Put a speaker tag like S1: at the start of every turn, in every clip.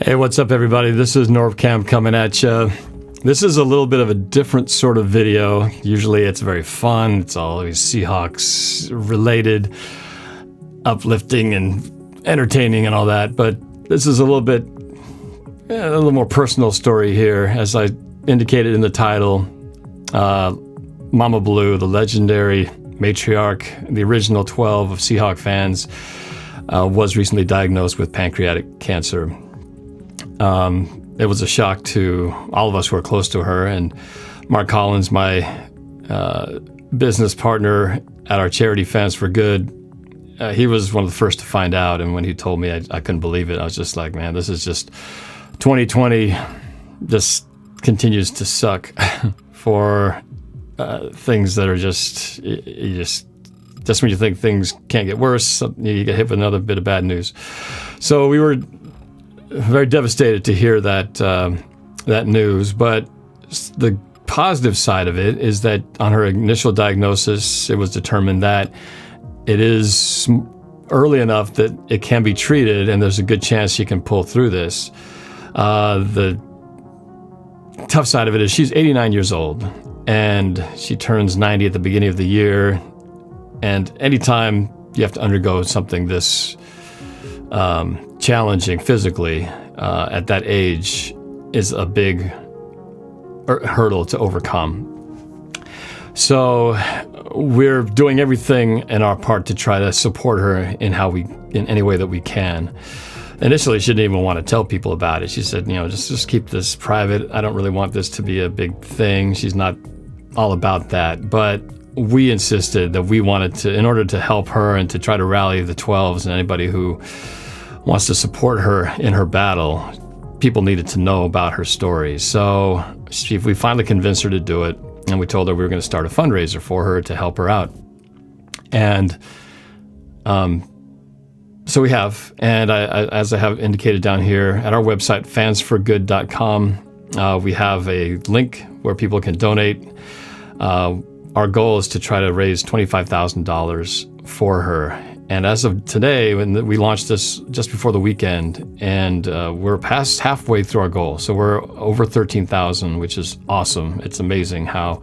S1: Hey, what's up, everybody? This is NorbCam coming at you. This is a little bit of a different sort of video. Usually it's very fun. It's always Seahawks related, uplifting and entertaining and all that. But this is a little more personal story here. As I indicated in the title, Mama Blue, the legendary matriarch, the original 12 of Seahawk fans, was recently diagnosed with pancreatic cancer. It was a shock to all of us who are close to her, and Mark Collins, my business partner at our charity Fans for Good, he was one of the first to find out, and when he told me, I couldn't believe it. I was just like, man, this is just 2020 just continues to suck for things that are just when you think things can't get worse, you get hit with another bit of bad news. So we were very devastated to hear that news, but the positive side of it is that on her initial diagnosis, it was determined that it is early enough that it can be treated, and there's a good chance she can pull through this. The tough side of it is she's 89 years old, and she turns 90 at the beginning of the year, and anytime you have to undergo something this challenging physically at that age is a big hurdle to overcome. So we're doing everything in our part to try to support her in any way that we can. Initially, she didn't even want to tell people about it. She said, just keep this private. I don't really want this to be a big thing. She's not all about that. But we insisted that we wanted to, in order to help her and to try to rally the 12s and anybody who wants to support her in her battle, people needed to know about her story. So we finally convinced her to do it, and we told her we were going to start a fundraiser for her to help her out. And so we have, and as I have indicated down here, at our website, fansforgood.com, we have a link where people can donate. Our goal is to try to raise $25,000 for her. And as of today, when we launched this just before the weekend, and we're past halfway through our goal. So we're over 13,000, which is awesome. It's amazing how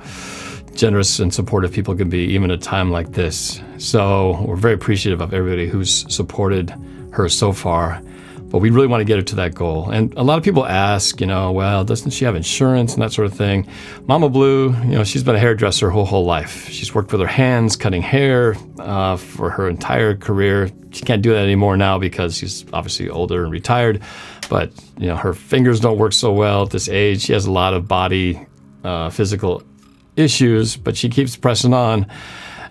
S1: generous and supportive people can be, even at a time like this. So we're very appreciative of everybody who's supported her so far. But we really want to get her to that goal. And a lot of people ask, well, doesn't she have insurance and that sort of thing? Mama Blue, she's been a hairdresser her whole life. She's worked with her hands, cutting hair for her entire career. She can't do that anymore now because she's obviously older and retired. But, her fingers don't work so well at this age. She has a lot of body physical issues, but she keeps pressing on.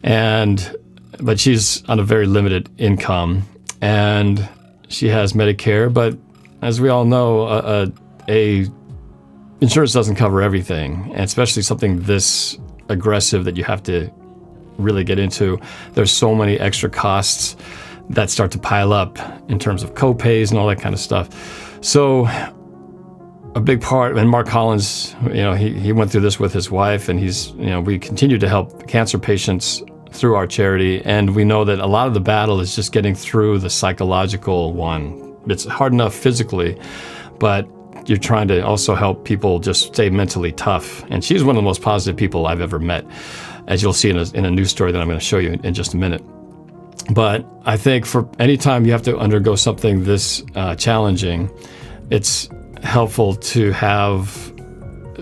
S1: But she's on a very limited income. And she has Medicare, but as we all know, insurance doesn't cover everything, and especially something this aggressive that you have to really get into. There's so many extra costs that start to pile up in terms of co-pays and all that kind of stuff. So a big part, and Mark Collins, he went through this with his wife, and we continue to help cancer patients through our charity, and we know that a lot of the battle is just getting through the psychological one. It's hard enough physically, but you're trying to also help people just stay mentally tough. And she's one of the most positive people I've ever met, as you'll see in a news story that I'm going to show you in just a minute. But I think for any time you have to undergo something this challenging, it's helpful to have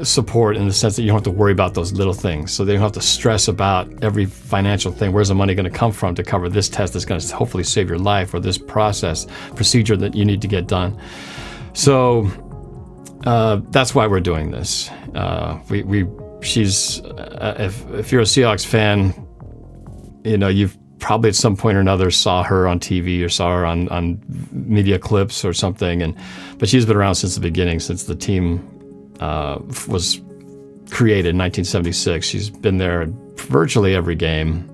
S1: support in the sense that you don't have to worry about those little things. So they don't have to stress about every financial thing. Where's the money going to come from to cover this test that's going to hopefully save your life, or this procedure that you need to get done? So that's why we're doing this. She's if you're a Seahawks fan, you've probably at some point or another saw her on TV or saw her on media clips or something. But she's been around since the beginning, since the team was created in 1976. She's been there virtually every game.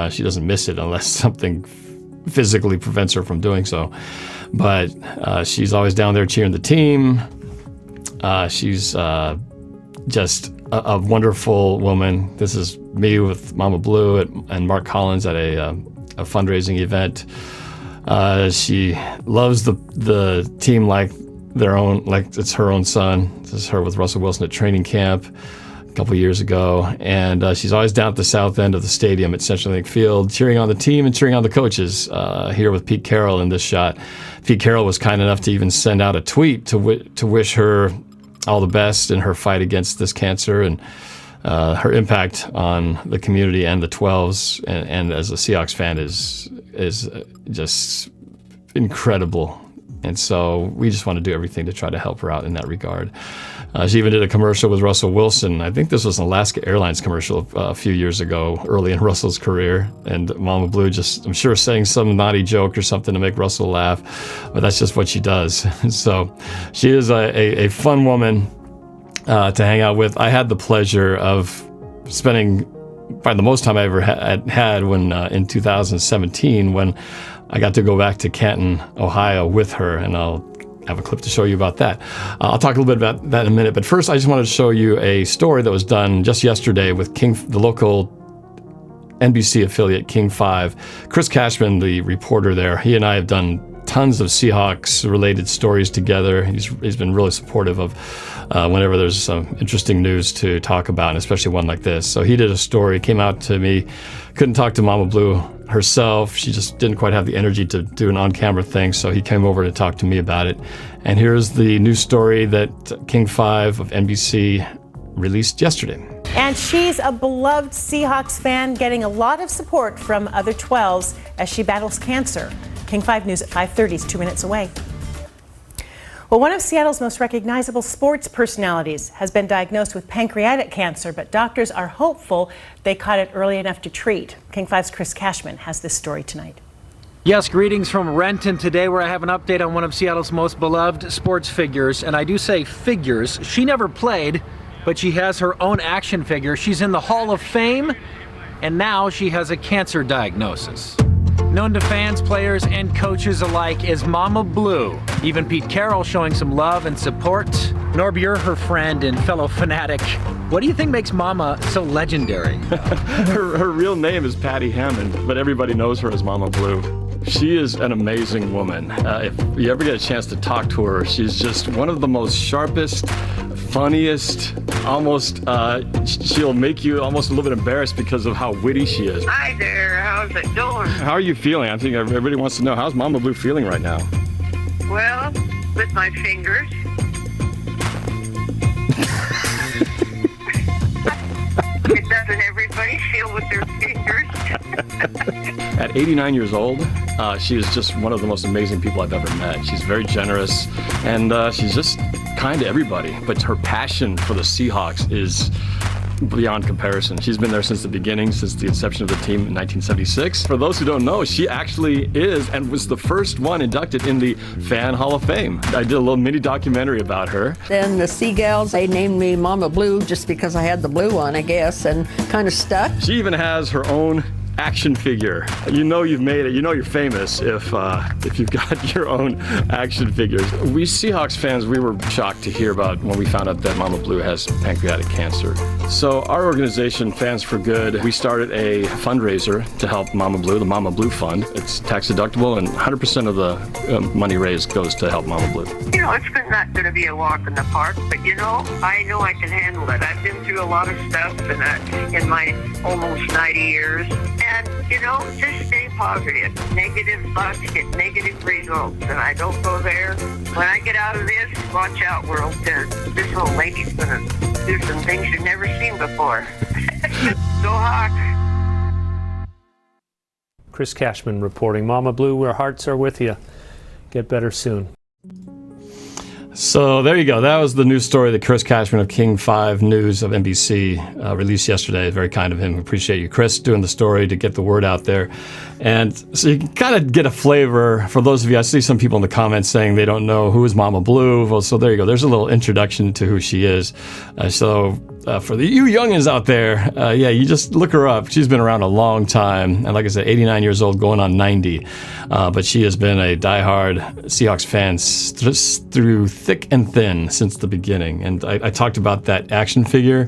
S1: She doesn't miss it unless something physically prevents her from doing so. But she's always down there cheering the team. She's just a wonderful woman. This is me with Mama Blue and Mark Collins at a fundraising event She loves the team like their own, like it's her own son. This is her with Russell Wilson at training camp a couple years ago. And she's always down at the south end of the stadium at CenturyLink Field, cheering on the team and cheering on the coaches. Here with Pete Carroll in this shot. Pete Carroll was kind enough to even send out a tweet to wish her all the best in her fight against this cancer and her impact on the community and the 12s. And as a Seahawks fan is just incredible. And so we just want to do everything to try to help her out in that regard. She even did a commercial with Russell Wilson. I think this was an Alaska Airlines commercial a few years ago, early in Russell's career. And Mama Blue just, I'm sure, saying some naughty joke or something to make Russell laugh. But that's just what she does. So she is a fun woman to hang out with. I had the pleasure of spending probably the most time I ever had when in 2017 when I got to go back to Canton, Ohio with her, and I'll have a clip to show you about that. I'll talk a little bit about that in a minute, but first I just wanted to show you a story that was done just yesterday with the local NBC affiliate King 5. Chris Cashman, the reporter there, he and I have done tons of Seahawks-related stories together. He's been really supportive of whenever there's some interesting news to talk about, and especially one like this. So he did a story, came out to me, couldn't talk to Mama Blue herself. She just didn't quite have the energy to do an on-camera thing, so he came over to talk to me about it. And here's the news story that King 5 of NBC released yesterday.
S2: And she's a beloved Seahawks fan, getting a lot of support from other 12s as she battles cancer. King 5 News at 5:30 is 2 minutes away. Well, one of Seattle's most recognizable sports personalities has been diagnosed with pancreatic cancer, but doctors are hopeful they caught it early enough to treat. King 5's Chris Cashman has this story tonight.
S3: Yes, greetings from Renton today, where I have an update on one of Seattle's most beloved sports figures. And I do say figures. She never played, but she has her own action figure. She's in the Hall of Fame, and now she has a cancer diagnosis. Known to fans, players, and coaches alike as Mama Blue. Even Pete Carroll showing some love and support. Norb, you're her friend and fellow fanatic. What do you think makes Mama so legendary?
S1: Her real name is Patty Hammond, but everybody knows her as Mama Blue. She is an amazing woman. If you ever get a chance to talk to her, she's just one of the most sharpest, funniest, almost, she'll make you almost a little bit embarrassed because of how witty she is.
S4: Hi there, how's it going?
S1: How are you feeling? I think everybody wants to know, how's Mama Blue feeling right now?
S4: Well, with my fingers. Doesn't everybody feel with their fingers?
S1: At 89 years old, she is just one of the most amazing people I've ever met. She's very generous, and she's just kind to everybody. But her passion for the Seahawks is beyond comparison. She's been there since the beginning, since the inception of the team in 1976. For those who don't know, she actually is and was the first one inducted in the Fan Hall of Fame. I did a little mini documentary about her.
S5: Then the Seagulls, they named me Mama Blue just because I had the blue on, I guess, and kind of stuck.
S1: She even has her own action figure. You know you've made it. You know you're famous if you've got your own action figures. We Seahawks fans, we were shocked to hear about when we found out that Mama Blue has pancreatic cancer. So our organization, Fans for Good, we started a fundraiser to help Mama Blue, the Mama Blue Fund. It's tax deductible, and 100% of the money raised goes to help Mama Blue.
S4: You know, it's not going to be a walk in the park, but you know I can handle it. I've been through a lot of stuff in my almost 90 years. And, you know, just stay positive. Negative thoughts get negative results, and I don't go there. When I get out of this, watch out, world, because this old lady's going to do some things you've never seen before. Go Hawks!
S6: Chris Cashman reporting. Mama Blue, our hearts are with you. Get better soon.
S1: So there you go. That was the news story that Chris Cashman of King 5 News of NBC released yesterday. Very kind of him. We appreciate you, Chris, doing the story to get the word out there. And so you can kind of get a flavor. For those of you, I see some people in the comments saying they don't know who is Mama Blue. Well, so there you go. There's a little introduction to who she is. For you youngins out there, you just look her up. She's been around a long time. And like I said, 89 years old, going on 90. But she has been a diehard Seahawks fan through thick and thin since the beginning. And I talked about that action figure.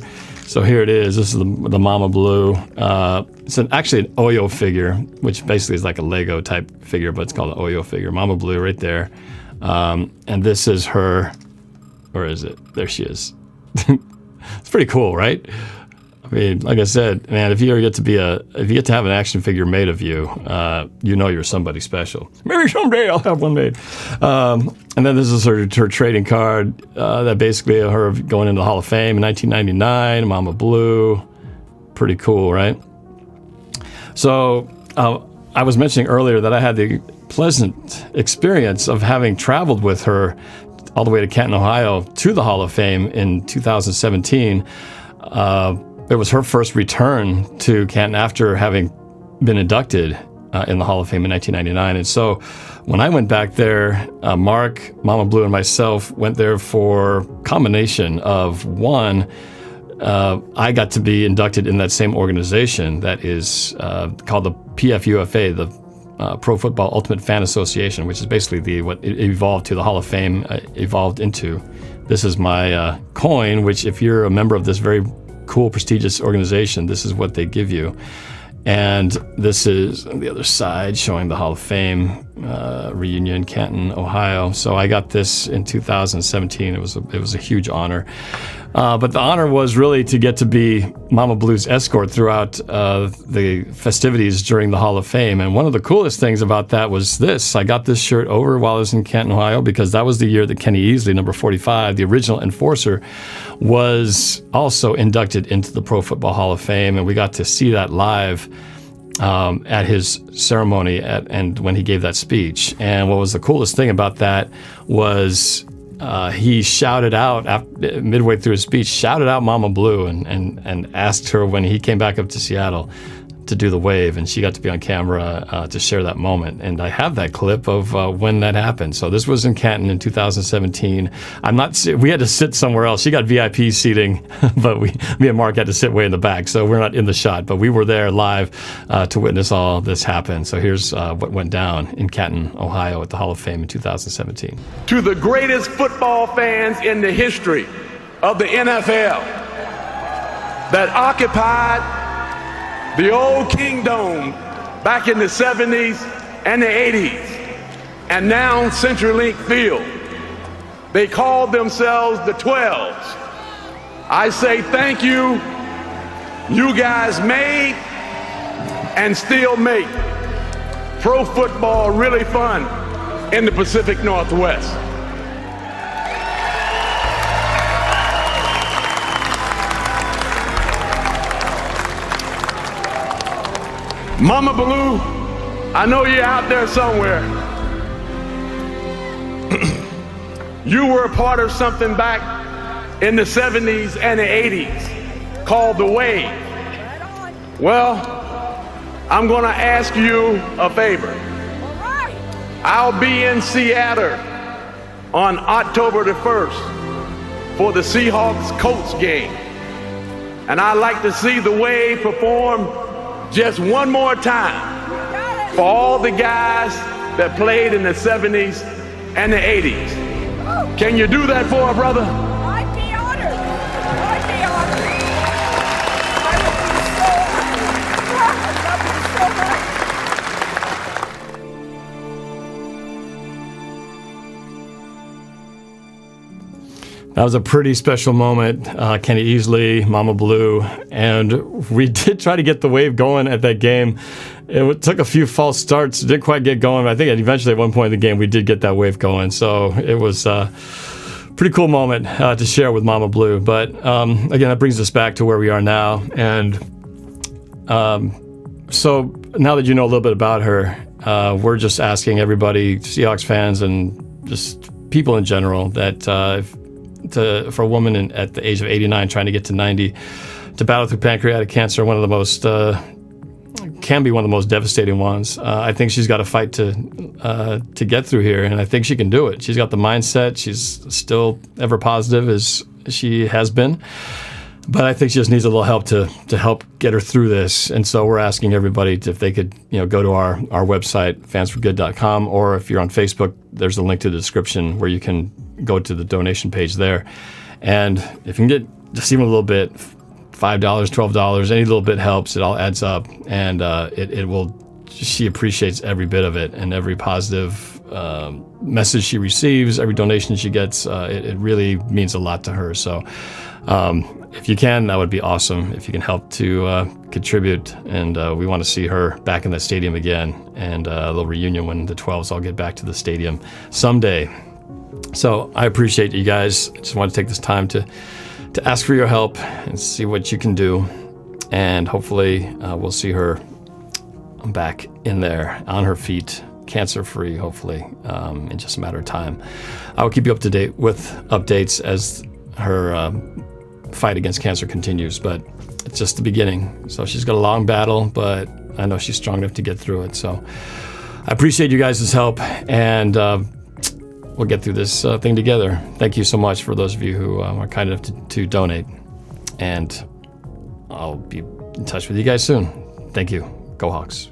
S1: So here it is. This is the Mama Blue. It's actually an Oyo figure, which basically is like a Lego type figure, but it's called an Oyo figure. Mama Blue right there. And this is her, or is it? There she is. It's pretty cool, right? I mean, like I said, man, if you ever get to have an action figure made of you, you know you're somebody special. Maybe someday I'll have one made. And then this is her trading card, that basically her going into the Hall of Fame in 1999, Mama Blue. Pretty cool, right? So I was mentioning earlier that I had the pleasant experience of having traveled with her all the way to Canton, Ohio, to the Hall of Fame in 2017. It was her first return to Canton after having been inducted in the Hall of Fame in 1999. And so when I went back there, Mark, Mama Blue, and myself went there for a combination of one, I got to be inducted in that same organization that is called the PFUFA, the Pro Football Ultimate Fan Association, which is basically what it evolved to, the Hall of Fame evolved into. This is my coin, which if you're a member of this very cool, prestigious organization, this is what they give you. And this is on the other side showing the Hall of Fame reunion, Canton, Ohio. So I got this in 2017. It was a huge honor. But the honor was really to get to be Mama Blue's escort throughout the festivities during the Hall of Fame. And one of the coolest things about that was this. I got this shirt over while I was in Canton, Ohio, because that was the year that Kenny Easley, number 45, the original enforcer, was also inducted into the Pro Football Hall of Fame. And we got to see that live at his ceremony and when he gave that speech. And what was the coolest thing about that was he shouted out, midway through his speech, shouted out Mama Blue and asked her when he came back up to Seattle to do the wave, and she got to be on camera to share that moment. And I have that clip of when that happened. So this was in Canton in 2017. We had to sit somewhere else. She got VIP seating, but me and Mark had to sit way in the back, so we're not in the shot. But we were there live to witness all this happen. So here's what went down in Canton, Ohio at the Hall of Fame in 2017.
S7: To the greatest football fans in the history of the NFL that occupied the old Kingdom back in the 70s and the 80s, and now CenturyLink Field. They called themselves the 12s. I say thank you. You guys made and still make pro football really fun in the Pacific Northwest. Mama Blue, I know you're out there somewhere. You were a part of something back in the 70s and the 80s called the Wave. Well, I'm gonna ask you a favor. I'll be in Seattle on October the 1st for the Seahawks-Colts game. And I'd like to see the Wave perform just one more time for all the guys that played in the 70s and the 80s. Can you do that for a brother?
S8: I'd be honored. I'd be honored.
S1: That was a pretty special moment. Kenny Easley, Mama Blue, and we did try to get the wave going at that game. It took a few false starts, didn't quite get going, but I think eventually at one point in the game we did get that wave going. So it was a pretty cool moment to share with Mama Blue. But again, that brings us back to where we are now. And so now that you know a little bit about her, we're just asking everybody, Seahawks fans and just people in general, that for a woman at the age of 89 trying to get to 90 to battle through pancreatic cancer, can be one of the most devastating ones. I think she's got a fight to get through here, and I think she can do it. She's got the mindset. She's still ever positive as she has been, but I think she just needs a little help to help get her through this. And so we're asking everybody if they could go to our website, fansforgood.com, or if you're on Facebook, there's a link to the description where you can go to the donation page there. And if you can get just even a little bit, $5, $12, any little bit helps. It all adds up, and it will. She appreciates every bit of it, and every positive message she receives, every donation she gets. It really means a lot to her. So if you can, that would be awesome. If you can help to contribute, and we want to see her back in the stadium again, and a little reunion when the 12s all get back to the stadium someday. So I appreciate you guys. I just want to take this time to ask for your help and see what you can do, and hopefully we'll see her back in there on her feet, cancer-free, hopefully, in just a matter of time. I will keep you up to date with updates as her fight against cancer continues, but it's just the beginning. So she's got a long battle, but I know she's strong enough to get through it. So I appreciate you guys' help, and we'll get through this thing together. Thank you so much for those of you who are kind enough to donate, and I'll be in touch with you guys soon. Thank you. Go Hawks.